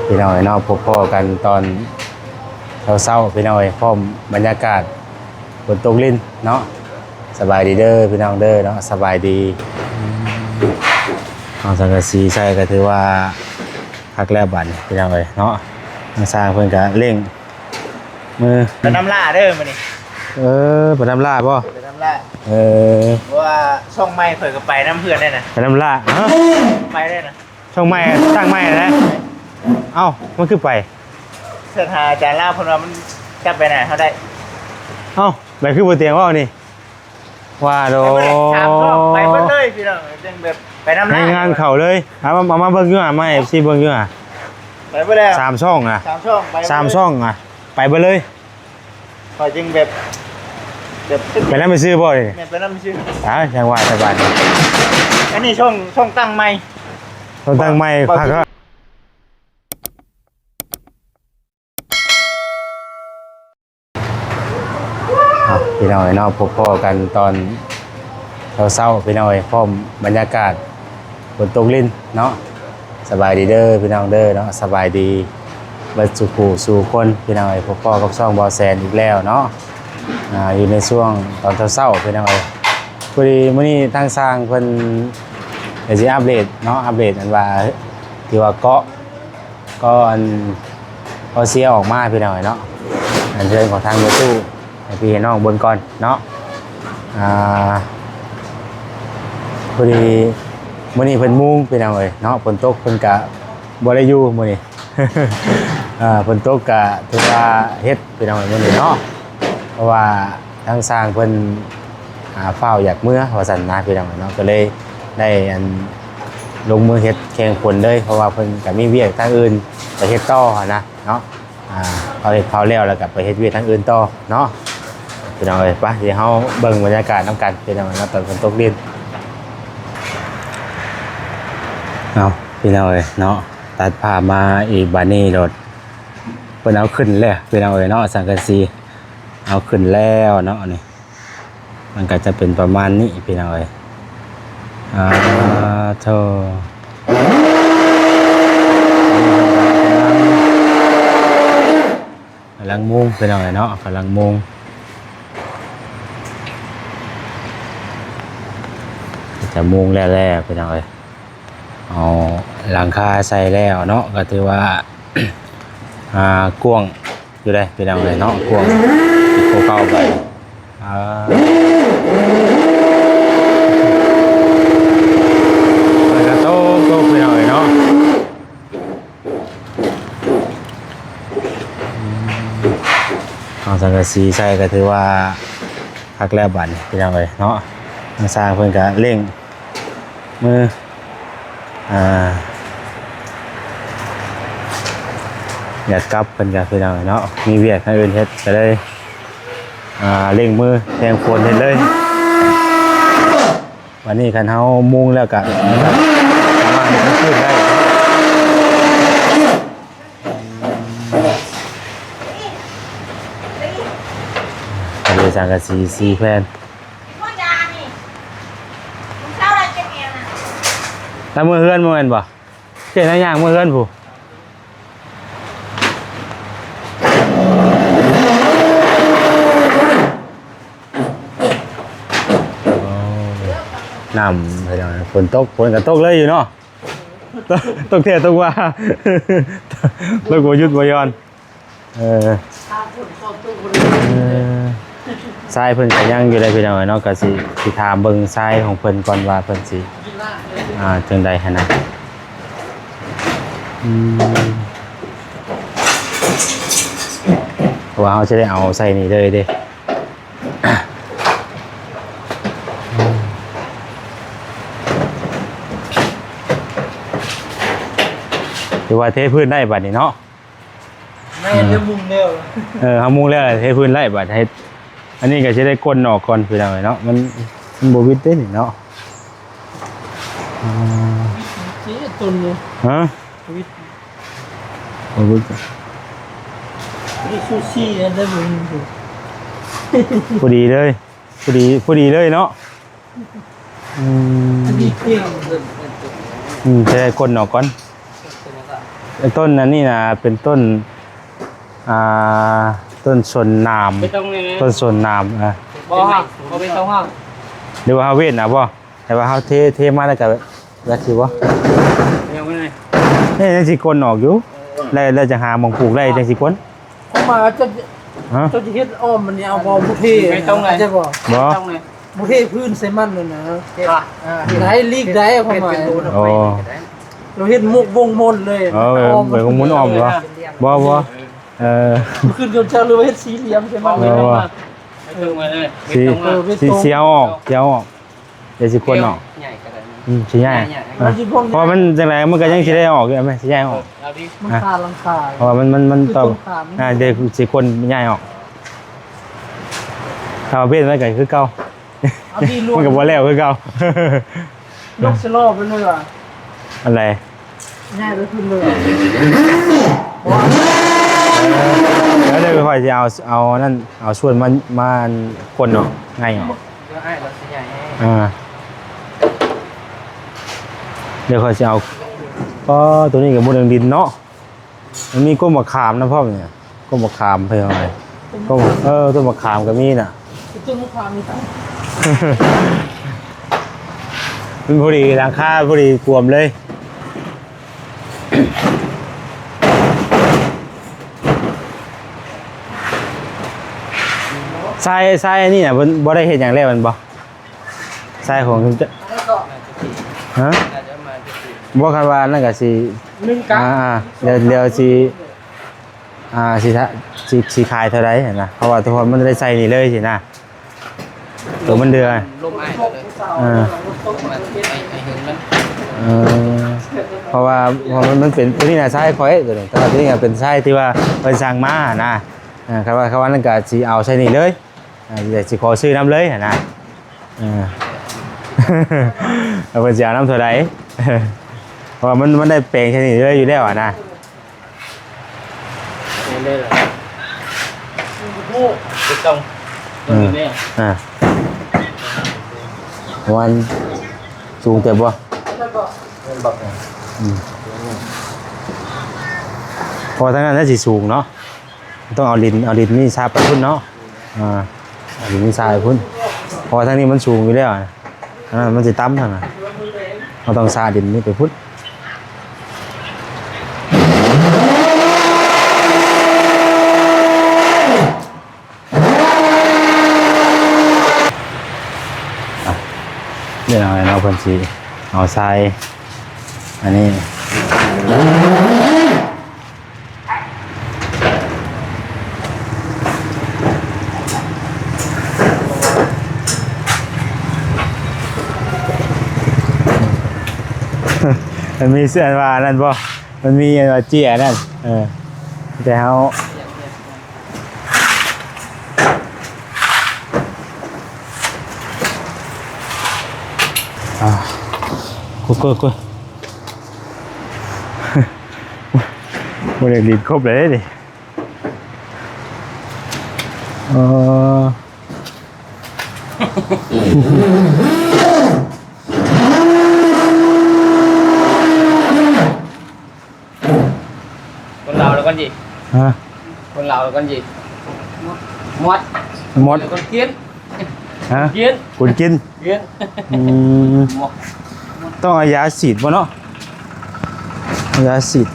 พี่น้อยเนาะพบพ่อกันตอนเช้าๆพี่น้อยพร้อมบรรยากาศฝนตกลิ้นเนาะสบายดีเด้อพี่น้องเด้อเนาะสบายดีเอาสังกะสีใส่ก็ถือว่าพักแล้วบัดพี่น้องเนาะทางสร้างเพิ่นก็เร่งมือไปน้ำล่าเด้อมื้อนี้ไปน้ำลาบ่ไปน้ำล่าเพราะว่าช่องไม้เพิ่นก็ไปน้ำเพื่อนได้นะไปน้ำลาไปได้นะช่องไม้ตั้งไม้นะเอ้ามันคือไปเสื้อทาอาจารย์ล่าเพิ่นว่ามันกลับไปไหนเฮาได้เอ้าไปคือบ่เตียงว่านี่ว่าโดถามก็ไปเพิ่นเลยพี่น้องจังแบบไปน้ำล่างานเข้าเลยเอามาเบิ่งอยู่มา FC เบิ่งอยู่ไปบ่แล้ว3ช่องอ่ะ3ช่องไป3ช่องอ่ะไปเบิดเลยพอจึงแบบไปนำไปซื้อบ่นี่ไปนำไปซื้อจังหวะสบายอันนี้ช่องตั้งไม้ต้องตั้งไม้พักก็พี่น้อยเนาะพบพ่อกันตอนเช้าๆพี่น้อยพร้อมบรรยากาศฝนตกลิ้นเนาะสบายดีเด้อพี่น้องเด้อเนาะสบายดีบัดสุขสู่คนพี่น้อยพบพ่อกับช่องบอแซนอีกแล้วเนาะอยู่ในช่วงตอนเช้าๆพี่น้อยพอดีมื้อนี้ทางสร้างเพิ่นเดี๋ยวสิอัปเดตเนาะอัปเดตอันว่าที่ว่าเกาะอันพอเสียออกมาพี่น้อยเนาะอันเชิญของทางรถตู้ให้พี่น้องบนก่อนเนาะพอดีมื้อนี้เพิ่นมุงพี่น้องเอ้ยเนาะฝนตกเพิ่นก็บ่ได้อยู่มื้อนี้ ฝนตกก็ถือว่าเฮ็ดพี่น้องเอ้ยมื้อนี้เนาะเพราะว่าทางสร้างเพิ่นเฝ้าอยากเมื่อว่าซั่นนะพี่น้องเอ้ยเนาะก็เลยได้อันลงมือเฮ็ดแข่งผลเลยเพราะว่าเพิ่นก็มีเวียกทางอื่นไปเฮ็ดต่อนะเนาะพอเฮ็ดพอแล้วแล้วก็ไปเฮ็ดเวียกทางอื่นต่อเนาะพี่น้องเอ้ยไปเดี๋ยวเฮาเบิ่งบรรยากาศนำกันพี่น้องเอ้ยเนาะตอนฝนตกดินเอาพี่น้องเอ้ยเนาะตัดภาพมาอีกบานี้รถเพิ่นเอาขึ้นแล้วพี่น้องเอ้ยเนาะสังกะสีเอาขึ้นแล้วเนาะนี่มันก็จะเป็นประมาณนี้พี่น้องเอ้ยโธ่กำลังมุงพี่น้องเอ้ยเนาะกำลังมุงจะมุงแล้วพี่น้องเอ้ยเอาหลังคาใส่แล้วเนาะก็ถือว่ากว้างอยู่ได้พี่น้องเลยเนาะกว้างเก่าไปแล้วก็โต๊ะพี่น้องเลยเนาะเอาสังกะสีใส่ก็ถือว่าพักแล้วบัดพี่น้องเลยเนาะทางสร้างเพิ่นก็เร่งมืออยากกลับเป็นกันพี่น้องเนาะมีเวียกให้อื่นเฮ็ดก็เลยเร่งมือแทงฝนเฮ็ดเลยวันนี้คันเฮามุ่งแล้วก็สามารถเฮ็ดขึ้นได้ก็เลยสังกะสี4แผ่นแล้วมือเฮือนมือเห็นบ่เจ๊นอย่างมือเฮือนผู้น้ำไปหน่อยฝนตกเลยอยู่เนาะตกเที่ยตกว่าตกบ่หยุดบ่หย่อนทรายเพิ่นก็ยังอยู่ได้พี่น้องเนาะก็สิถามเบิ่งทรายของเพิ่นก่อนว่าเพิ่นสิจังใดหั่นน่ะเพราะว่าเขาจะได้เอาใส่นี่เลยเด้ถือว่าเทพื้นได้บัดนี้เนาะไม่จะมุงเร็วเขามุงแล้วเทพื้นได้บัดให้อันนี้ก็จะได้ก้นออกก่อนพี่น้องเนาะมันบ่วิดเด้นี่เนาะนี่ต้นเลยฮะวิดบ่วิดนี่ซูชิได้บ่พอดีเลยพอดีเลยเนาะอันนี้เพียงจะได้ก้นออกก่อน ไอ้ต้นนั้นนี่นะเป็นต้นอ่าต้นสนนาม ไม่ต้องเลยนะ ต้นสนนามบ่ห้องบ่ไปต้องห้อง หรือว่าเฮาเว้นนะบ่แต่ว่าเฮาเทมาแล้วก็แล้วสิบ่ ยังไม่ได้ นี่จังสิกลออกอยู่แล้วจะหาหม่องปลูกได้จังสิกล เข้ามาจะ ฮะ จะเฮ็ดอ้อมมันนี่เอาบอบุเทใช่ป่ะ บ่ ต้องเลย บุเทพื้นใส่มันนั่นนะ ได้ลีกได้เข้ามา โอ้ เราเฮ็ดมุกวงมนเลย เหมือนของหมุนอ้อมบ่ขึ้นจนเช้าเลยเฮ็ดสี่เหลี่ยมใช่มั้ย ไม่ต้องมาเลย สิเอาออกเดี๋ยวสิกลออก ใหญ่ก็ได้ สิใหญ่เพราะมันจังไดมันก็ยังสิได้ออกอยู่แม่สิใหญ่ออก เอาดิ มันคาลังคา เพราะว่ามันตอบเดี๋ยวสิคนใหญ่ออกถ้าเอาเว้นไว้ก็คือเก่า เอาดีรวม มันก็บ่แล้วคือเก่าย กสลอไปเลยว่ะ อะไร ง่ายเลยขึ้นเลย แล้วเดี๋ยวค่อยจะเอานั่นเอาส่วนมาคนเนาะง่ายเนาะ ก็ให้เราสิใหญ่ เดี๋ยวค่อยจะเอาก็ตัวนี้กับมูลดินเนาะมันมีก้มมะขามนะพ่อเนี่ยก้มมะขามเพิ่มอะไรก้มต้นมะขามก็มีน่ะ ตึ้งความมีตั้ง มันพอดีราคาพอดีกวมเลยทรายอันนี้น่ะบ่ได้เห็นอย่างแรกมันบ่ทรายของจะฮะ อาจจะมาจะสิ บ่คันว่านั่นก็สิ 1กั เดี๋ยวสิสิขายเท่าไรเห็นนะเพราะว่าทุกคนมันได้ใส่นี่เลยสินะตัวมันเดือ ลมอ้ายเลย มันไอ้หึงมัน เพราะว่ามันเป็นตัวนี้นะใช่คอยตัวนี้แต่ว่าตัวนี้เป็นใช่ที่ว่าเป็นสั่งมานะครับว่านั่นก็สิเอาใส่นี่เลยเดี๋ยวสิขอซื้อน้ำเลยนะเอาเป็นสิเอาน้ำเท่าไรเพราะว่ามันได้แปลงใส่นี่เลยอยู่แล้วนะ เล่นเลยติดตรงตรงนี้ วันสูงเต็มบ่ มันบอก เพราะทั้งนั้นน่าสิสูงเนาะต้องเอาลิ้นนี่ซาไปพุ่นเนาะเอาลิ้นนี่ซาไปพุ่นเพราะทั้งนี้มันสูงอยู่แล้วนั้นมันจะต่ำทางน่ะเราต้องซาดินนี่ไปพุ่นเดี๋ยวเอาเพิ่นสิเอาทรายอันนี้มันมีเสื้อว่านั่นบ่มันมีเจียนั่นแต่เฮากูมันเรียนดีครบเลยดิคนเราแล้วกันจี ฮะ คนเราแล้วกันจีมด หมด คนเกี้ยน ฮะ เกี้ยน คุณกิน เกี้ยน หมด ต้องเอายาฉีดบ่เนาะเอายาฉีด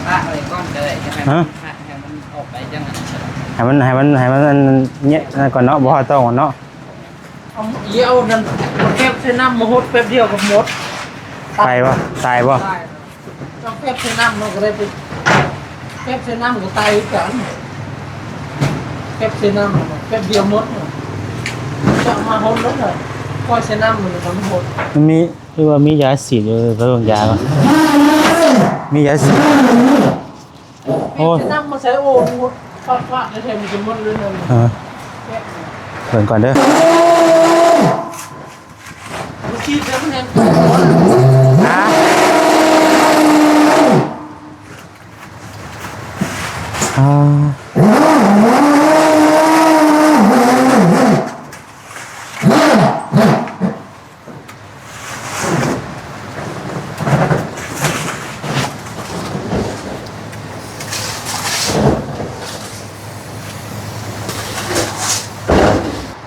อะไรก้อนจะได้จะให้มันออกไปจังไง ให้มันเนี่ยนั่นก่อนเนาะบ่ต้องเนาะ เอาเยี่ยวนั่นมาแคบใส่น้ำมาหดแป๊บเดียวก็หมด ไปบ่ตายบ่ ได้ต้องแคบใส่น้ำเราก็ได้ไปแคบใส่น้ำก็ตายกันแคบใส่น้ำแป๊บเดียวหมดจะมาหดแล้วเลยค่อยใส่น้ำมันหด มันมีคือว่ามียาฉีดอยู่เรื่องยาบ่มียาฉีดโอ้ ใส่น้ำมาใส่โอ่งหมดฟาดแล้วแทนมันจะหมดเลยนั่น เพิ่นก่อนเด้อ ชีดแล้วมันแทน ฮะ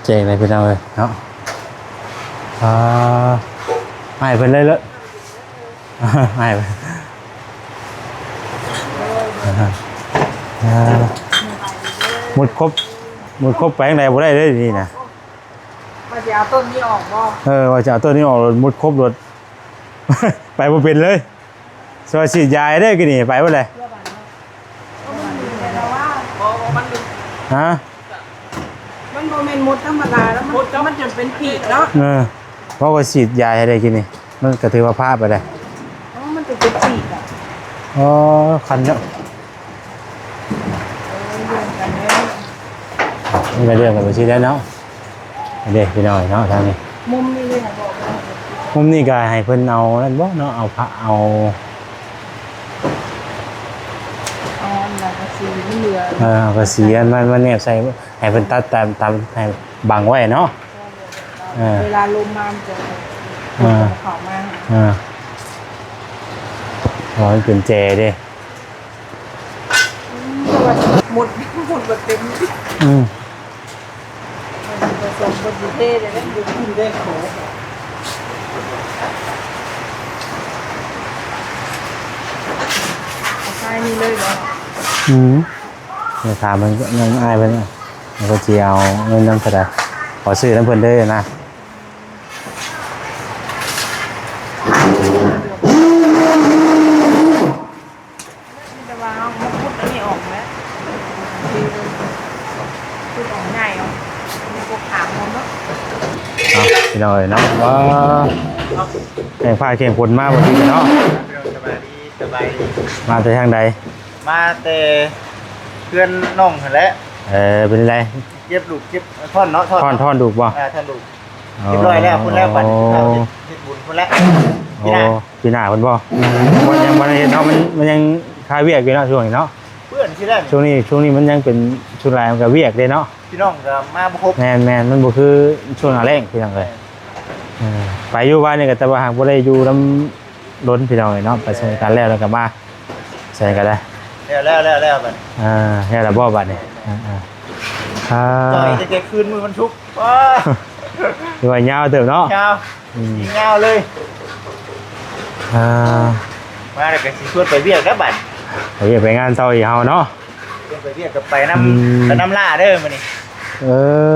จงเลยพี่น้องเลยเนาะให้เพิ่นเลยเลยให้เพิ่นหมดครบไปยังไงบ่ได้เลยนี่นะ มาจะเอาต้นนี้ออกบ่ ว่าจะเอาตัวนี้ออกหมดครบรถ ไปบ่เป็นเลยสวัสดียายได้กี่นี่ไปบ่เลยฮะ มันโมเมนต์มดธรรมดาแล้วมันจะเป็นผีเนาะ เพราะว่าฉีดยาให้ได้กินนี่มันก็ถือว่าพลาดไปเลย มันจะเป็นผีอ่ะ อ๋อคันเนาะนี่ก็เรื่องกันไปชี้ได้เนาะเด็กพี่น้อยเนาะทางนี้ มุมนี้เลยนะบอก มุมนี้ก็ให้เพิ่นเอานั่นบ่เนาะเอาพระเอา อะไรกระสีไม่เหลือ เอากระสีมันเนี่ยใส่ให้เพิ่นตัดตามให้บังไว้เนาะ เวลาลมมามันจะเข้ามา ร้อยกุญแจเด้ หมดแบบเต็มผสมบนยูเท่เลยนะยูขึ้นได้โขใช่นี่เลยเหรอเดี๋ยวถามมันยังอายเพิ่นมันก็สิเอาเงินนำเท่าใดขอซื้อน้ำเพิ่นเด้อนะจะวางมันพุดอันนี้ออกแล้วพุดออกง่ายอ่ะมีพวกขามมันเนาะพี่น้อยเนาะว่าแข่งผ้าแข่งผลมาบ่ดีเนาะสบายดี มาแต่ทางใด มาแต่เพื่อนน้องหั่นแหละ เป็นไร เก็บลูกเก็บท่อนเนาะท่อนดูกบ่ท่อนลูกเรียบร้อยแล้วพุ่นแล้วบัดเฮ็ดบุญพุ่นแล้วปีหน้าเพิ่นบ่มันยังบ่ได้เฮ็ดเนาะมันยังคาเวียกอยู่เนาะช่วงนี้เนาะเพื่อนที่แรกช่วงนี้มันยังเป็นช่วงแรกมันก็เวียกเด้เนาะพี่น้องก็มาบ่ครบแม่นมันบ่คือช่วงหน้าแล้งพี่น้องเอ้ยไปอยู่บ้านนี่ก็แต่ว่าหากบ่ได้อยู่นำล้นพี่น้องเอ้ยเนาะไปสงกรานต์แล้วก็มาใส่ก็ได้แล้วบัดแล้วล่ะบ่บัดนี่จ่อยจะคืนมือมันชุกว้าดูว่ายาวเติบเนาะยาวเลยมาแล้วก็สิชวนไปเวียกแล้วบัดไปงานต่ออีกเฮาเนาะไปเวียกก็ไปน้ำล่าเด้อมื้อนี้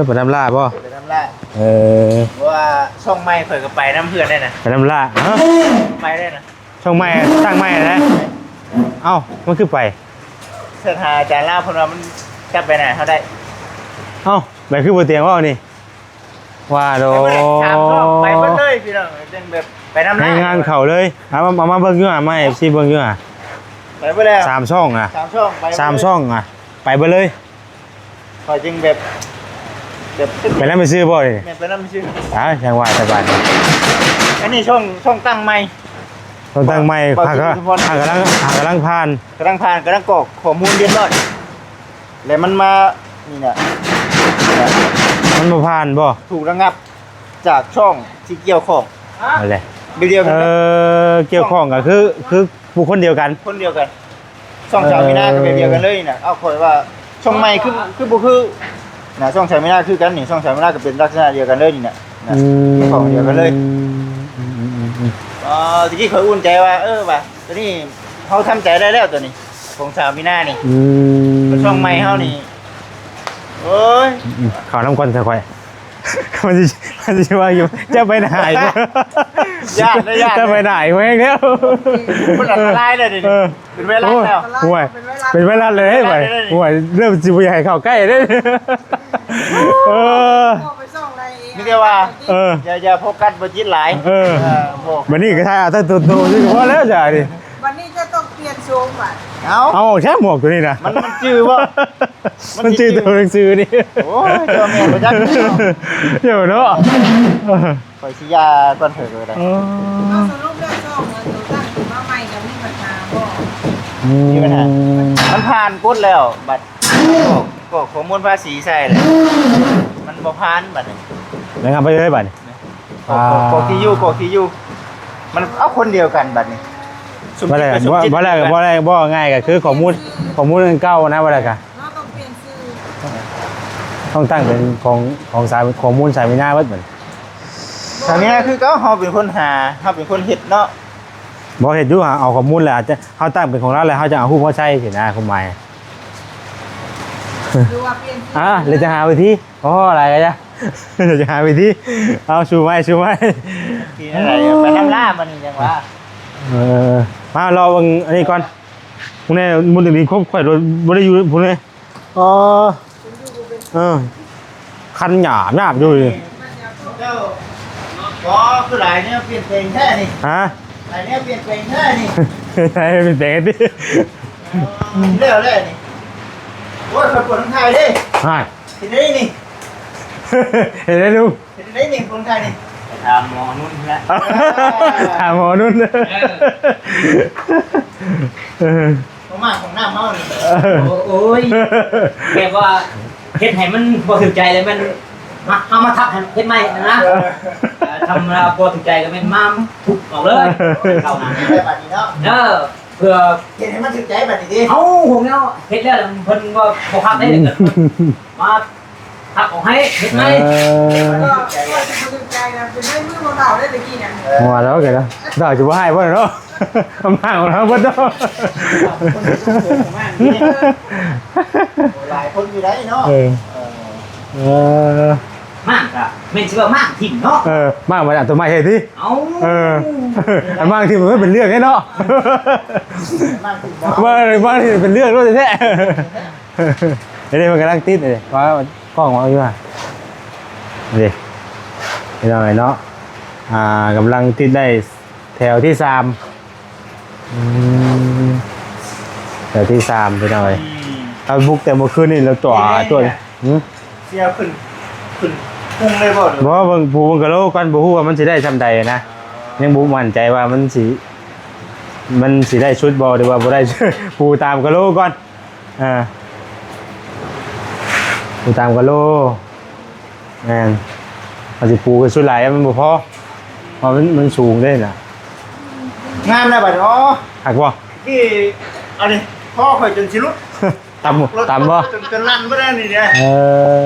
ไปน้ำล่าบ่ไปน้ำล่าว่าช่องไม้ข่อยก็ไปน้ำเพื่อนได้นะไปน้ำล่าไปได้นะช่องไม้ตั้งไม้นะเอ้ามันคือไปเสื้อทาอาจารย์ล่าเพิ่นว่ามันกลับไปไหนเฮาได้เอ้าไปคือบ่เตียงว่านี่ว่าโดไปเบิดเลยพี่น้องจังแบบไปน้ำล่างานเข้าเลยเอามาเบิ่งอยู่มา FC เบิ่งอยู่ไปเบิดแล้ว3ช่องอ่ะ3ช่องอ่ะไปเบิดเลยข่อยจึงแบบไปแล้วไปซื้อบ่นี่ไปแล้วไปซื้อจังหวะสบายอันนี้ช่องตั้งไม้ต้องตั้งไม้กำลังผ่านกำลังกรอกข้อมูลเรียบร้อยแล้วมันมานี่น่ะมันบ่ผ่านบ่ถูกระงับจากช่องที่เกี่ยวข้องอะไรเดียวกันเกี่ยวข้องก็คือผู้คนเดียวกันช่องชาวมินาก็แบบเดียวกันเลยน่ะเอาข่อยว่าช่องไม้คือบ่คือน่ะช่องชาวมินาคือกันนี่ช่องชาวมินาก็เป็นลักษณะเดียวกันเลยนี่น่ะของเดียวกันเลยตะกี้ข่อยอุ่นใจว่าว่าตัวนี้เฮาทำใจได้แล้วตัวนี้ของชาวมินานี่ช่องไม้เฮานี่โอ้ยขอน้ำก้นค่อยมันจะว่าอยู่จะไปไหนญาติจะไปไหนเว้ยแล้วมันอันตรายเลยดิเป็นเวลาแล้วห่วยเป็นเวลาเลยไปห่วยเริ่มจิบใหญ่เข้าใกล้ได้นี่เดียวว่าอย่าโฟกัสบนจิตหลายวันนี้ก็ใช่ถ้าตัวที่พอแล้วจ้ะดิวันนี้จะต้องเปลี่ยนโชว์บัดเอาแค่หมวกตัวนี้นะมันจื้อว่ามันจื้อตัวหนังสือนี่โอ้ยเจ้าแม่ประจักษ์เดี๋ยวเนาะปล่อยสิยาก่อนเถิดเลยนะสรุปแล้วช่องตัวตั้งมาใหม่กับมีปัญหาบ่มีปัญหามันผ่านกฎแล้วบัตรก็ข้อมูลภาษีใช่เลยมันบ่ผ่านบัตรแล้วงานไปเลยบัตรกที่อยู่มันเอาคนเดียวกันบัตรนี้บ่ง่ายก็คือข้อมูลเก่านะบ่ได้กะ ต้องตั้งเป็นของสายของมูลสายมีหน้าวัดเหมือน ทางนี้คือก็เฮาเป็นคนหาเฮาเป็นคนเฮ็ดเนาะ บอกเห็นอยู่เอาข้อมูลแหละอาจจะเขาตั้งเป็นของเราแล้วเขาจะเอาหุ้นเขาใช้สินะคุณหมาย ดูว่าเปลี่ยน เลยจะหาวิธีอ๋ออะไรกันจ้ะเดี๋ยวจะหาวิธีเอาชูไม้ ที่อะไรไปน้ำล่ามันนี่จังว่า มารอวังอันนี้ก่อนพวกนี้มุนถึงนี้ครบข่อยรถบริยูพวกนี้อ๋อคันหยาบอยู่เลย เจ้าก็คือหลายเนี่ยเปลี่ยนแปลงแท้นี่ ฮะ หลายเนี่ยเปลี่ยนแปลงแท้นี่ ใช่เป็นแต่งดิ เร็วเลยนี่โอ้ยคนปวดทั้งไทยดิ ใช่ เห็นได้นี่ เห็นไหมลุง เห็นได้นี่คนไทยนี่ถามหมอนุ่นแล้ว ถามหมอนุ่น ของมากของหน้าเมานี่ โอ้ยแบบว่าเฮ็ดให้มันบ่ถึงใจเลยมันเอามาทับเฮ็ดใหม่นะทำเราบ่ถึงใจก็แม่นมาทุบออกเลยเข้าหา ได้บัดนี้เนาะ เพื่อ เห็นให้มันถึงใจบัดนี้ดิ เอ้าผมแล้วเฮ็ดแล้วเพิ่นบ่พักได้เกิดมาทับออกให้เฮ็ดใหม่ ก็จะสนใจนะเป็นได้มือของเราได้ตะกี้เนี่ย หัวแล้วกันนะเราจะว่าให้พ่อเนาะมาของเราพ่อเนาะ หลายคนอยู่ได้เนาะ มากอ่ะแม่นสิว่ามากถิ่มเนาะ มากมาจากตัวไม้เฮ้ยที่ เอ้า อันมากที่มันไม่เป็นเรื่องแค่เนาะ มากถึงบ่ มากที่เป็นเรื่องด้วยแท้เดี๋ยวมันกำลังติดเลยว่ากล้องมาอยู่อ่ะนี่นี่หน่อยเนาะกำลังติดได้แถวที่3แถวที่3ไปหน่อยเอาบุกแต่เมื่อคืนนี่เราตัว เสียขึ้นพุ่งเลยบ่ เพราะว่าปูมันกะโลกันบูฮู้ว่ามันสิได้ทำใดนะยังบูมั่นใจว่ามันสิได้ชุดบอหรือว่าบ่ได้ ปูตามกะโลก่อนปูตามกะโลแม่นมันสิปูกับชุดหลายมันบ่พอเพราะมันสูงได้น่ะ งามนะบัดอ๋อ หักบ่ ที่เอาดิพ่อข่อยจนสิลุก ตำบ่ จนลั่นบ่ได้นี่เนี่ย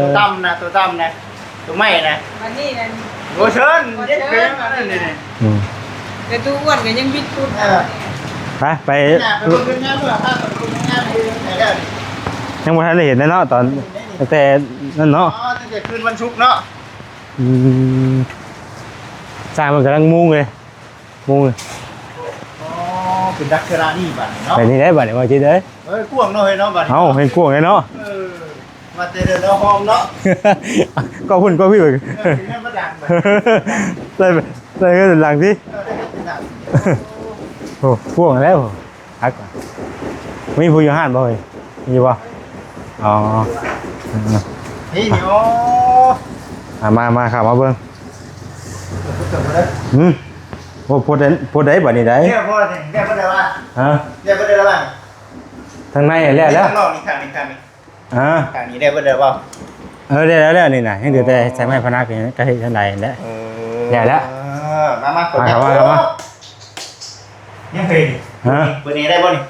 ตัวต่ำนะตัวไม่นะ วันนี้นั่น โอ้เชิญเย็ดเกินนั่นนี่ แต่ตู้อ้วนก็ยังบิดตุ้น ไป ไปเบิ่งงานเมื่อถ้าไปเบิ่งงานให้ไหนเด้อ ยังบ่ทันได้เห็นเนาะตอนแต่นั่นเนาะ อ๋อตั้งแต่คืนวันศุกร์เนาะ สร้างมันกำลังมุงเลย อ๋อเป็นดักเทรานี่บัดเนาะ ไปนี่ได้บัดนี้ว่าจิเด้ย เอ้ยกวางเนาะเฮ้ยเนาะบัด เอ้าเห็นกวงเลยเนาะ มาเตเด้อหอมเนาะ ก็พุ่นก็พี่เบิก เนี่ยมาดังแบบ เลยก็หลังที่ ดัง โอ้พวกแล้วฮักมีผู้อยู่ห้านบ่เฮ้ยมีบ่อ๋อ นี่นี่โอ้ มาครับมาเบิ่งโอ้พูดได้บัดนี้ได้ เนี่ยพ่อเนี่ยบ่ได้ว่า ฮะ เนี่ยบ่ได้ว่า ทางในแล้ว ข้างนอกนี่ข้างนี้ ฮะ ข้างนี้ได้บ่ได้ว่า ได้แล้วนี่น่ะยังเหลือแต่ใช้ไม้พนักนี่ก็เฮ็ดทันใดแล้ว แล้ว มาๆกด มา ยังเฮ้ย ฮะ เปิดนี้ได้บ่นี่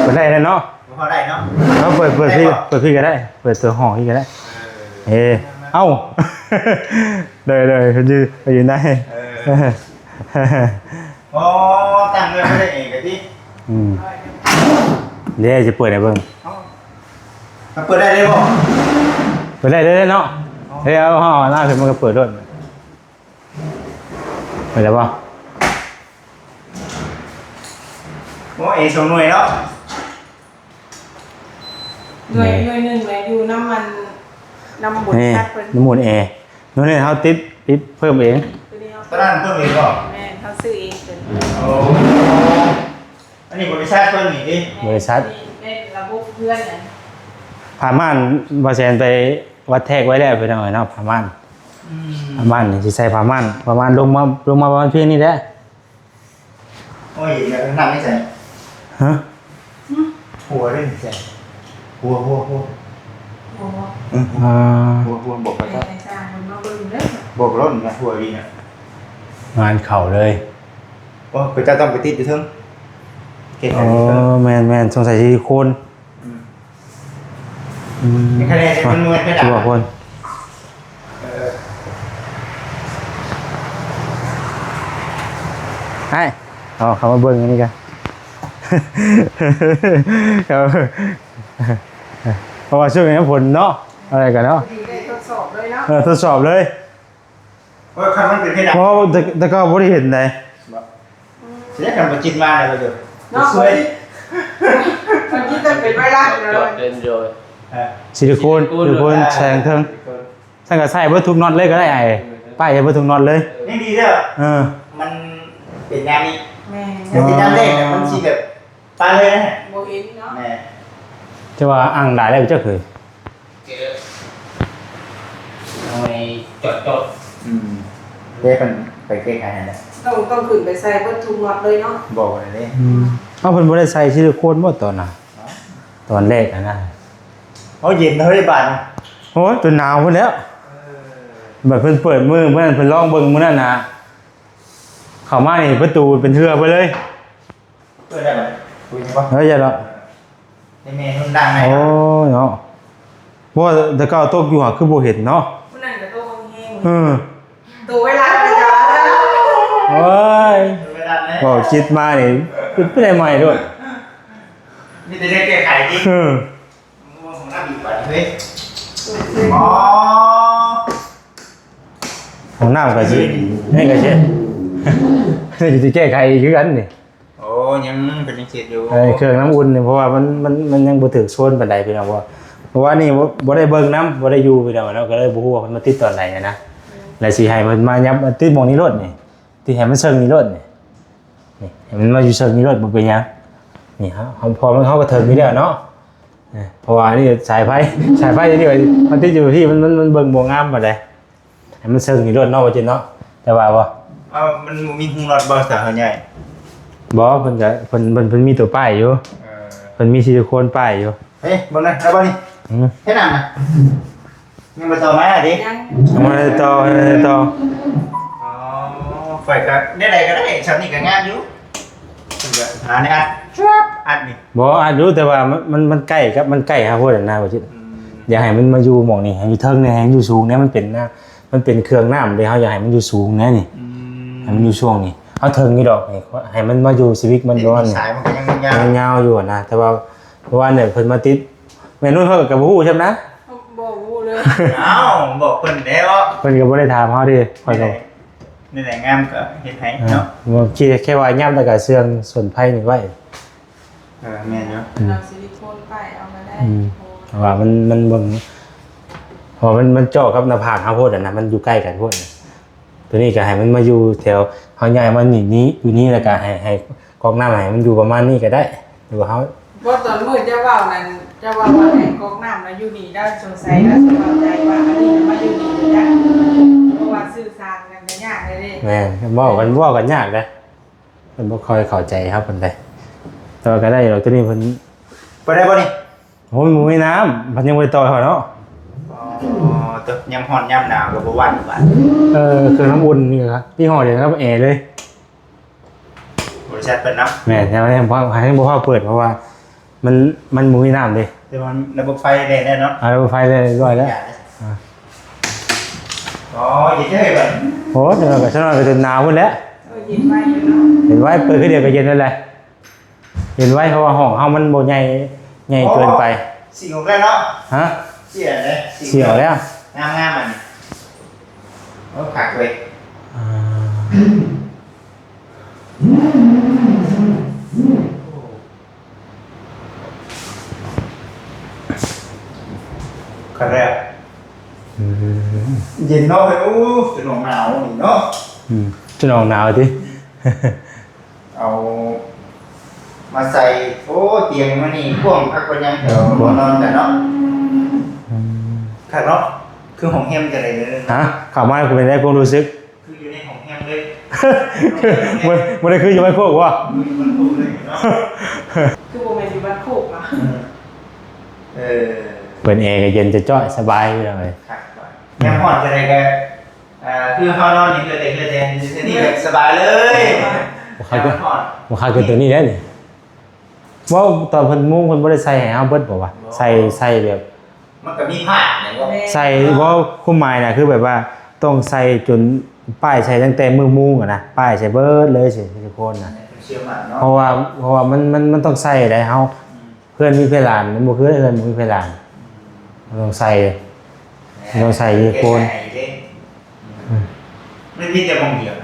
เปิดได้แล้วเนาะ บ่พอได้เนาะ เปิดพี่ก็ได้ เปิดตัวห้องพี่ก็ได้เอ้าเลยยืนได้ โอ้ตั้งเลยบ่ได้เองกะติ เดี๋ยวจะเปิดให้เบิ่ง เปิดได้บ่ เปิดได้เนาะเฮ้ยเอาห้องหน้าขึ้นมันก็เปิดด้วยเปิดได้ป่ะ โอ้เอ2หน่วยเนาะ หน่วยหนึ่งแหละอยู่น้ำมันน้ำบด นี่ ชัดเพิ่น น้ำมูลนู่นนี่เขาติดเพิ่มเอง ตัวนี้เอา ตอนนั้นเพิ่นเองบ่ แม่เขาซื้อเองเป็น โอ้อันนี้บริษัทเพิ่นนี่ดิ บริษัท เป็นระบบเพื่อนน่ะ พาม่านบาเซนไปวัดแทกไว้แล้วไปหน่อยเนาะพาม่านนี่สิใส่พาม่านลงมาประมาณเพียงนี้แหละ โอ้ยเดี๋ยวนั่งไม่ใส่ ฮะ หัวด้วยใส่หัว โอ้โห หัวบอกไป แต่ ครับ สร้างมันมาเบิ่งเด้อ บอกร้อนนะหัวดีนะ งานเข่าเลย โอ้ไปจะต้องไปติดอยู่เทึงเก่ง อ๋อแมนสงสัยซิลิโคน เป็นคะแนนมันเหมือนกระดาษ ชั่วคนให้เขามาเบิ่งอันนี้กันเพราะว่าช่วงนี้ผลเนาะอะไรกันเนาะ ได้ทดสอบเลยเนาะ ทดสอบเลย เพราะคันมันเป็นกระดาษ เพราะแต่ก็บ่ได้เห็นเลย เสียกันมาจิตมาเลยเดี๋ยว เนาะ สวย มันคิดจะเป็นไวรัสเล จอย ดเดินโดย ซิลิโคนแสงเทิงสั่งก็ใส่เบิดทุกน็อตเลยก็ได้ไอ้ป้ายให้เบิดทุกน็อตเลย นี่ดีเด้อมันเป็นงานนี้ แม่ แต่เป็นงานเล็กมันชีแบบตายเลยนะ โบเห็นเนาะ แม่ จะว่าอ่างได้แล้วเจ้าเคย เอาไปจด เด็กมันไปเก่งอะไรนะ ต้องขึ้นไปใส่เบิดทุกน็อตเลยเนาะ บอกอะไรเนี่ย เอาเพิ่นบ่ได้ใส่ซิลิโคนบ่ตอนน่ะตอนแรกนะ เขาเย็นเฮ้ยบาน โอ้ยจนหนาวพุ่นแล้วแบบเพิ่นเปิดมือเพิ่นลองเบิ่งมื้อนั้นน่ะเข้ามานี่ประตูเป็นเทือไปเลย เปิดได้ไหมคุยใช่ปะ เฮ้ยอย่าหรอก ในเมย์นุ่นดังไง โอ้ยเนาะบ่แต่ก็ตกอยู่ห่าคือบ่เห็นเนาะ ผู้นั้นก็ตัวแห้ง เออ ตัวเวลาไปจ้า โอ้ย ไม่ได้เลย บ่คิดมานี่เป็นได้ใหม่ด้วย นี่จะได้แก้ไขดิ เออ ของหน้าบีบไปเฮ้ยอ๋อ ของน้ำก็สิให้ก็เช่นนี่สิแก้ไขอีกคือกันนี่ โอ้ยังเป็นยังเสียอยู่ เครื่องน้ำอุ่นนี่เพราะว่ามันยังบ่ถึกโซนปานใดพี่น้องเพราะว่านี่บ่ได้เบิ่งน้ำบ่ได้อยู่พี่น้องเนาะก็เลยบ่ฮู้ว่ามันมาติดตอนไหนนะแล้วสิให้มันมายับมาติดหม้องนี้รถนี่ที่ให้มันเชิงนี้รถนี่ให้มันมาอยู่เชิงนี้รถบ่เป็นหยังนี่ฮะพอมันเข้าก็เทิงนี่แล้วเนาะเพราะว่านี่สายไฟนี่มันติดอยู่ที่มันเบิ่งบ่งามปานใดให้มันเชิงนี้รถเนาะว่าจิเนาะแต่ว่าบ่ เอามันมีหุงรอดบอสาวใหญ่ บ่เพิ่นก็เพิ่นมีตัวป้ายอยู่เพิ่นมีซิลิโคนป้ายอยู่ เฮ้ยบนนั้นแล้วบนนี้แค่นั้นนะยังมาต่อไหมอ่ะดิ ยัง เอามาต่อ อ๋อไฟก็ได้ไรก็ได้ฉันนี่ก็งานอยู่หาเนี่ยอัดนี่ บ่อาจรู้แต่ว่ามันใกล้ครับมันใกล้ครับพวกนั้นนะว่าจิอยากให้มันมาอยู่หม่องนี้ให้อยู่เทิงนี่ให้อยู่สูงเนี่ยมันเป็นเครื่องน้ำเลยเฮาอยากให้มันอยู่สูงแน่นี่ให้มันอยู่ช่วงนี้เอาเทิงนี่ดอกนี่ให้มันมาอยู่ชีวิตมันร้อน สายมันก็ยังยาว มันยาวอยู่นะแต่ว่าเพราะว่าเนี่ยเพิ่นมาติดแม่นุ่นเฮาก็บ่ฮู้ใช่มั้ยนะ บ่รู้เลย เอ้าบอกเพิ่นแล้ว เพิ่นก็บ่ได้ถามเฮาดิค่อยก็ นี่แหละงามก็เฮ็ดให้เนาะ บ่คิดแค่ว่าย่ำแล้วก็เสื่องส่วนไผนี่ไว้ แม่นเนาะ เราซิลิโคนไปเอามาได้ เพราะว่ามันเบิ่งพอมันเจาะกับหน้าผากเฮาโพดนะมันอยู่ใกล้กันโพดตัวนี้ก็ให้มันมาอยู่แถวเฮาย้ายมันนี่อยู่นี่แล้วก็ให้กองน้ำให้มันอยู่ประมาณนี้ก็ได้หรือว่าเฮา บ่ตอนมื้อเจ้าเว้านั่นเจ้าว่าให้ก๊อกน้ำแล้วอยู่นี่ได้สงสัยแล้วสบายใจว่าอันนี้มาอยู่นี่จ้ะเพราะว่าสื่อสารกันก็ยากเลยเด้ แม่นเว้ากันยากนะเพิ่นบ่ค่อยเข้าใจครับเพิ่นได้แต่ว่าก็ได้ดอกตัวนี้เพิ่น ไปได้บ่นี่ โอ้ยบ่มีน้ำเพิ่นยังบ่ได้ต่อเขาเนาะ อ๋อตัวยามร้อนยามหนาวก็บ่หวั่นบาด เครื่องน้ำอุ่นนี่ครับพี่ห่อเดียวครับแอร์เลย บริษัทเพิ่นเนาะ แม่นยังบ่พอเปิดเพราะว่ามันบ่มีน้ำเลย แต่มันระบบไฟได้เนาะ เอาระบบไฟได้เรียบร้อยแล้ว อ๋ออย่าเจ้ยเพิ่น โอ้เดี๋ยวก็ฉันว่าก็จนหนาวพุ่นแล้ว เย็นไว้อยู่เนาะ เห็นไว้เปิดคือเดียวก็เย็นนั่นแหละเห็นไว้เพราะว่าห้องเฮามันบ่ใหญ่เกินไป สีของแล้วเนาะ ฮะ เสียเลย เสียวแล้ว งามมันโอ้ขาดเลยขาดแล้วเย็นเนาะเอ้จะหนาวนี่เนาะ จะนองหนาวติ เอามาใส่โอ้เตียงมานี่พ่วงพักวันยังเดี๋ยวนอนกันเนาะขาดเนาะคือของแฮมจะอะไรเลย ฮะเข้ามาคุณเป็นได้ความรู้สึก คืออยู่ในของแฮมเลย มันได้คืออยู่ไม่พวกว่า มันพูดเลยเนาะ คือบ่แม่นอยู่บ้านโคกเนาะ เออ เปิดแอร์ก็เย็นจะจ้อยสบายเลย ครับแฮมหอดจะอะไรกันคือเขานอนนี่คือเด็กเรียนที่นี่แบบสบายเลยแฮมหอด บ่ค่าคือตัวนี้แน่นี่ว่าตอนเพิ่นมุ่งเพิ่นบ่ได้ใส่ให้เฮาเบิดบ่ว่าใส่แบบ มันก็มีผ้าไหนก็ ใส่ว่าคุ้มหมายน่ะคือแบบว่าต้องใส่จนป้ายใส่ตั้งแต่มือมุงอะนะป้ายใส่เบิดเลยสิทุกคนนะ เชื่อมันเนาะ เพราะว่ามันต้องใส่ได้เฮาเพื่อนมีเพลานมันบ่คือเพื่อนมีเพลานมันต้องใส่ทุกคนไม่มีแต่มองเดียว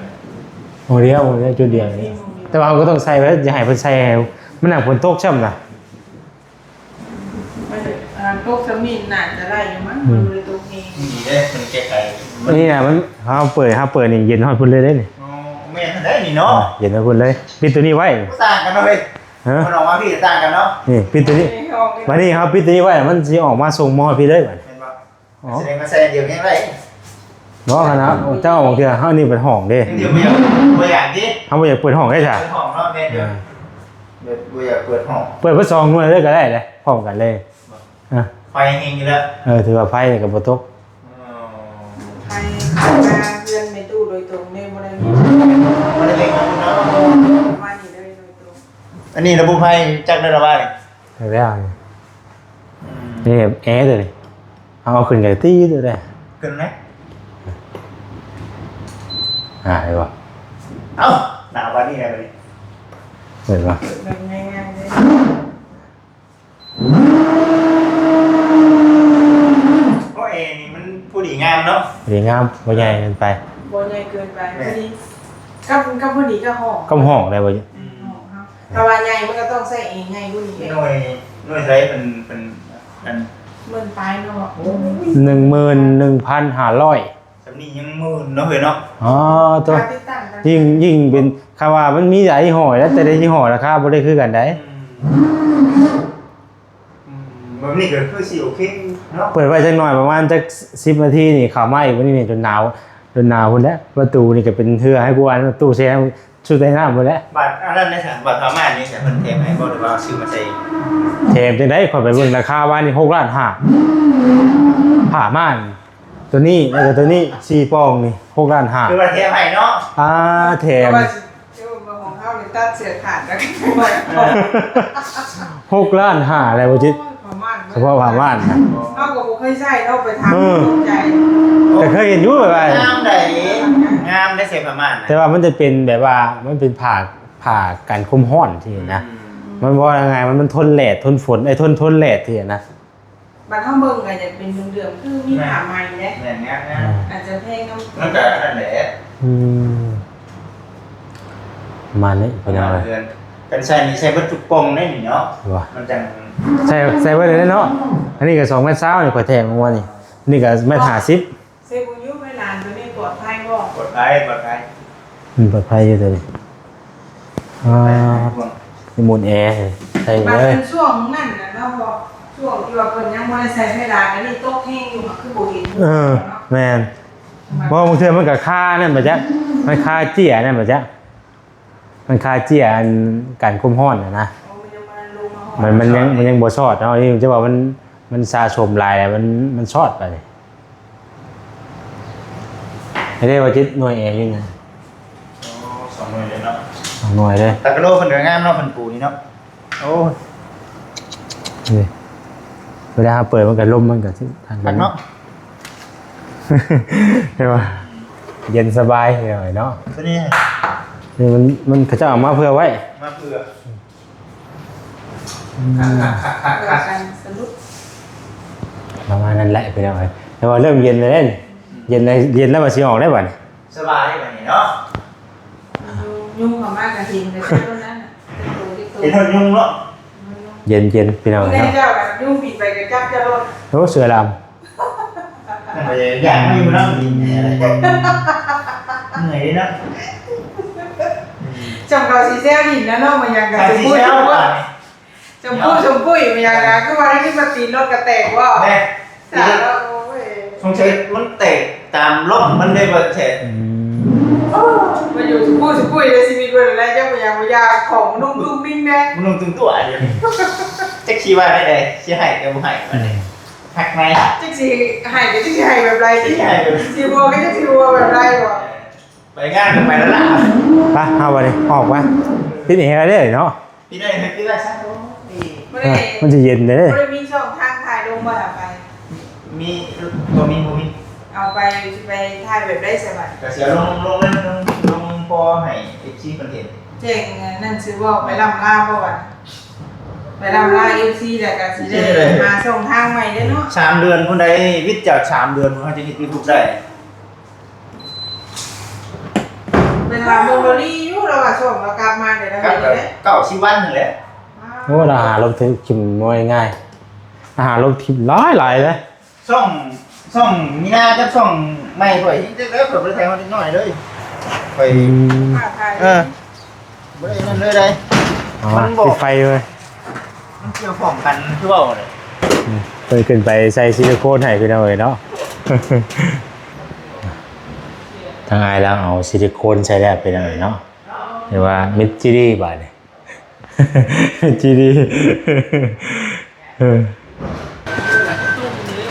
โอ้เดียวจุดเดียวนี่แต่ว่าเราก็ต้องใส่ไว้อย่าให้เพิ่นใส่ให้มันหนักฝนตกช่ำน่ะ ไม่ได้ตกสมินน่าจะได้อยู่มั้งมันเลยตกเอง นี่เด้มันแก้ไข นี่น่ะมันเฮาเปิดนี่เย็นฮอดพุ่นเลยเด้นี่ แม่นได้นี่เนาะ เย็นฮอดพุ่นเลยปิดตัวนี้ไว้ ต่างกันเนาะเฮ้ย ฮะ มันออกมาพี่ต่างกันเนาะ นี่ปิดตัวนี้บัดนี้ครับปิดตัวนี้ไว้มันสิออกมาส่งมอดพี่เลยบัด เห็นป่ะแสดงมาใส่เดียวยังไง เนาะคณะเจ้าบางเทื่อเฮานี่เป็นห้องเด้ เดี๋ยวไม่อยากไม่อยากดิ เฮาบ่อยากเปิดห้องได้จ้ะ เปิดห้องเนาะแม่เดี๋ยวไม่อยากเปิดห้อง เปิดเพิ่น2หน่วยเลยก็ได้เลยพร้อมกันเลยอ่ะ ไฟเฮงอยู่แล้ว ถือว่าไฟนี่ก็บ่ตก ใครเข้ามาเพื่อนในตู้โดยตรงเนี่ยบ่ได้มี มันเล็กนะเนาะ มานี่เลยโดยตรง อันนี้ระบบไฟจักได้ระบาย แล้วนี่แอร์ตัวนี้เอาขึ้นก็ตีตัวได้ เกินไหม เห็นบ่ เอ้าหนาววันนี้ไงวันนี้ เห็นบ่ แบบง่ายๆเลย เพราะเอนี่มันผู้ดีงามเนาะ ดีงามบ่ใหญ่เกินไป บ่ใหญ่เกินไปพอดีกับพอดีก็ห้อง ก็ห้องได้บ่ ถ้าว่าใหญ่มันก็ต้องใส่เองไงพวกนี้เอง หน่วยไรเป็นอัน เหมือนปลายเนาะ 11,500 สำนียังหมื่นเนาะเฮ้ยเนาะ อ๋อตัว การติดตั้งกัน ยิ่งเป็นคำว่ามันมีหลายยี่ห้อแล้วแต่ละยี่ห้อราคาบ่ได้คือกันได้ แบบนี้ก็คือสิโอเคเนาะ เปิดไว้จักหน่อยประมาณจัก10นาทีนี่เข้ามาอีกวันนี้นี่จนหนาวพุ่นแล้วประตูนี่ก็เป็นเทื่อให้กูอันประตูแช่ชุดใต้น้ำพุ่นแล้ว บัตรอันนั้นนะจ๊ะบัตรพม่านี่จะเพิ่นเทมให้บ่หรือว่าซื้อมาใส่ แถมจังได๋ขอยไปเบิ่งราคาว่านี่6ล้าน5ผ้าม่านตัวนี้แล้วก็ตัวนี้4ปองนี่6ล้าน คือว่าเทมให้เนาะ 5แถม ว่าเจ้ามาของเขาเลยตัดเสือขาดแล้วก็ 6ล้าน5อะไรบ่จิตเฉพาะผ้าม่านนะ เขาก็บ่เคยใช้เราไปทำตกใจ แต่เคยเห็นอยู่แบบว่า งามได้งามได้เสียพม่า แต่ว่ามันจะเป็นแบบว่ามันเป็นผ่ากันคมห้อนที่นะมันว่ายังไงมันทนแดดทนฝนทนแดดที่นะ บัดเฮาเบิ่งก็จะเป็นเดือมๆคือมีผ้าใหม่เด้ แบบนี้นะ อาจจะแพงน้ำ มันก็นั่นแหละ ประมาณนี้เป็นยังไง กันใส่นี่ใส่วัตถุปงได้นี่เนาะ วะ มันจัง ใส่ไว้เลยเนาะอันนี้ก็2 เมตร20นี่ข่อยแถมมาว่านี่ก็1.50 เมตร เซบุยุเวลาตัวนี้ปลอดภัยบ่ ปลอดภัย ปลอดภัยอยู่ตัวนี้นี่หมุนแอร์ใส่ บาง เลย เป็นช่วงนั้นน่ะเนาะบ่ช่วงที่ว่าเพิ่นยังบ่ได้ใส่เพดานอันนี้ตกแห้งอยู่มันคือบ่เห็น แม่นเพราะบางเทื่อมันก็ค่านั่นบ่จ๊ะมันค่าเจี้ยนั่นบ่จ๊ะมันค่าเจี้ยอันกันคมห้อนนะมันยังบ่ชอดเนาะนี่จะว่ามันสะสมหลายแล้วมันชอดไปให้ได้ว่าจิตหน่วยแอร์อยู่นะ 2หน่วยเลยเนาะ หน่วยเลย ตะกะโลเพิ่นก็งามเนาะเพิ่นปูนี่เนาะโอ้ย นี่เวลาเปิดมันก็ลมมันก็ทาง คักเนาะ ใช่ป่ะเย็นสบายหน่อยเนาะ ตัวนี้ นี่มันเขาจะเอามาเพื่อไว้ มาเพื่อ เกิดการสะดุด ประมาณนั้นแหละไปหน่อยแต่ว่าเริ่มเย็นเลยเล่นเย็นแล้วมาสิออกได้บ่เนี่ย สบายแบบนี้เนาะ ยุ่งเข้ามากระทิงเลยเท่านั้นน่ะเป็นตัวที่ตัว เห็นเพิ่นยุ่งเนาะ เย็นไปหน่อย ได้ เนาะ เจ้าแบบยุ่งผิดไปกับจับจะรถ โอ้เสือด อยากมาอยู่เนาะเหนื่อยดิเนาะ จำเราสีแซวดินนะเนาะมันยังกับ ใส่ ชม สี พู่ แก้วก่อน ชมพู่มันยังกับคือว่าที่มาตีรถกระแตกว่า แม่ สาแล้วโอ้ย สงสัยมันเตะตามลมมันได้บ่เสร็จ มาอยู่ชมพู่ในชีวิตวันอะไรเจ้ามันยังยาของนุ่มๆนิ่งแน่ มันลงถึงตัวเดียวจักชีว่าได้เลยสิให้ก็บ่ให้มาเลยหักไหม จิ๊กซีหายก็จิ๊กซีหายแบบไรจิ๊กซีวัวก็จิ๊กซีวัวแบบไรวะ ไปงานไปแล้วล่ะ ไปเอาไปเลยออกมาพี่หนีกันเลยเนาะ พี่ได้พี่ได้ซะ ไม่ได้ มันจะเย็นเลย ไม่ได้มีช่องทางถ่ายลงมาไป ม มีบ่มี เอาไปถ่ายแบบได้สบาย ก็เสียลงเลยลงพอให้ FC เพิ่นเห็น เจ๋งนั่นซื้อว่าไปลำลาบ่วันไปลำลา FC แล้วก็สิได้มาส่งทางใหม่เด้อเนาะ 3 เดือนพุ่นใดวิทย์จาก3 เดือนพุ่นเขาจะเฮ็ด YouTube ได้ เป็นลาโมโมลี่อยู่เราก็ส่งเรากลับมาเดี๋ยวเรา ครับ เฮ็ดได้ เก่าชีวันนั่นแหละ โอ้อาหารลงทิมน้อยง่ายอาหารลงทิมหลายเลย ช่องมีหน้ากับช่องใหม่ข่อยนี่เด้อเพิ่นบ่ได้แทงมานิดหน่อยเลยข่อย มาถ่าย บ่ได้นั่นเลยได้ อ๋อ มันบอก ปิดไฟเลย มันเกี่ยวข้องกันคือเว้าเลย เคยขึ้นไปใส่ซิลิโคนให้พี่น้องเนาะ ทางไอายแล้วเอาซิลิโคนใช้ได้ไปเลยเนาะเรียกว่ามิดจีดีบาทเนี่ย มิดจีดี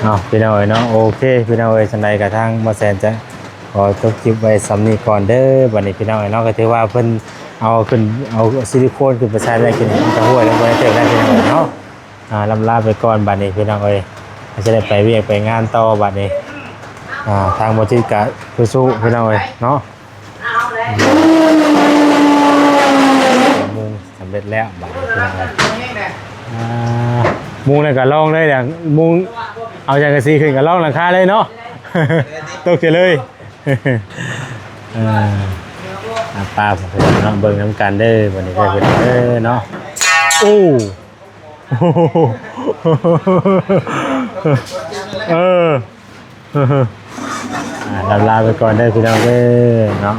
เอาพี่น้องเนาะโอเคพี่น้องสันใดกระทั่งมาแซนจะขอจบคลิปไว้สำนีก่อนเด้อบัดนี้พี่น้องเนาะก็ถือว่าเพิ่นเอาขึ้นเอาซิลิโคนขึ้นไปใช้ได้กินจะห้วยแล้วบ่ได้เจอได้พี่น้องเนาะลำลาไปก่อนบัดนี้พี่น้องจะได้ไปเวียกไปงานต่อบัดนี้ทางบริษัทกะสู้ๆพี่น้องเนาะมุงสำเร็จแล้วบัดนี้พี่น้องมุงเลยก็ลองเลยอย่างมุงเอาจากกระซีขึ้นก็ลองหลังคาเลยเนาะ ตกใจเลยป้าผมไปน้องเบิ่งน้ำกันเด้อวันนี้ได้เป็นเด้อเนาะโอ้ ลาไปก่อนได้พี่น้องเด้อเนาะ